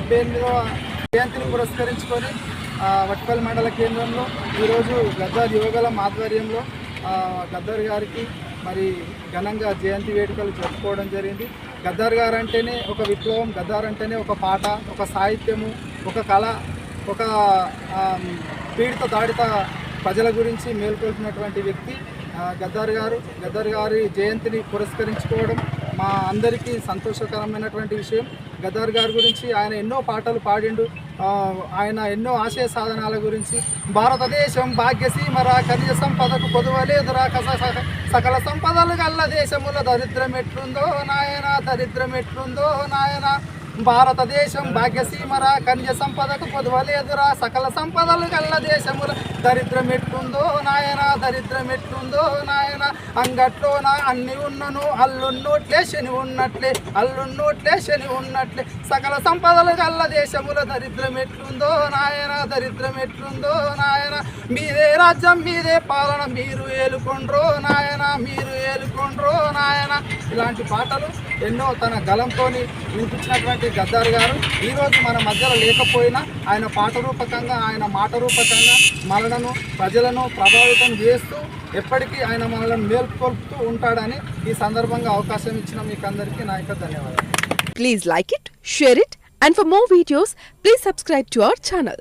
78వ జయంతిని పురస్కరించుకొని వట్పల్లి మండల కేంద్రంలో ఈరోజు గద్దార్ యువగలం ఆధ్వర్యంలో గద్దార్ గారికి మరి ఘనంగా జయంతి వేడుకలు జరుపుకోవడం జరిగింది. గద్దార్ గారు అంటేనే ఒక విప్లవం, గద్దార్ అంటేనే ఒక పాట, ఒక సాహిత్యము, ఒక కళ, ఒక పీడిత దాడిత ప్రజల గురించి మేల్కొల్పినటువంటి వ్యక్తి గద్దార్ గారు. గద్దార్ గారి జయంతిని పురస్కరించుకోవడం మా అందరికీ సంతోషకరమైనటువంటి విషయం. గద్దార్ గారి గురించి ఆయన ఎన్నో పాటలు పాడిండు. ఆయన ఎన్నో ఆశయ సాధనాల గురించి భారతదేశం భాగ్యసీమరా, ఖనిజ సంపదకు కొదువలేదురా, సకల సంపదలు గల్ల దేశముల దరిద్రం ఎట్లుందో నాయన, దరిద్రం ఎట్లుందో నాయన. భారతదేశం భాగ్యసీమరా, ఖనిజ సంపదకు కొదువలేదురా, సకల సంపదలు గల్ల దేశముల దరిద్రం ఎట్లుందో నాయన, దరిద్రం ఎట్లుందో నాయన. అంగట్లోన అన్ని ఉన్నను అల్లున్నోట్లే శని ఉన్నట్లే, అల్లున్నోట్లే శని ఉన్నట్లే, సకల సంపదలు గల్ల దేశముల దరిద్రం ఎట్లుందో నాయన, దరిద్రం ఎట్లుందో నాయన. మీదే రాజ్యం మీదే పాలన, మీరు ఏలుకొండ్రో నాయన, మీరు ఏలుకొండ్రో నాయన. ఇలాంటి పాటలు ఎన్నో తన గలంతో వినిపించినటువంటి గద్దార్ గారు ఈరోజు మన మధ్యలో లేకపోయినా ఆయన పాట రూపకంగా, ఆయన మాట రూపకంగా మనలను, ప్రజలను ప్రభావితం చేస్తూ ఎప్పటికీ ఆయన మనలను మేల్కొల్పుతూ ఉంటాడని ఈ సందర్భంగా అవకాశం ఇచ్చిన మీకు అందరికీ నా యొక్క ధన్యవాదాలు. Please like it, share it, and for more videos, please subscribe to our channel.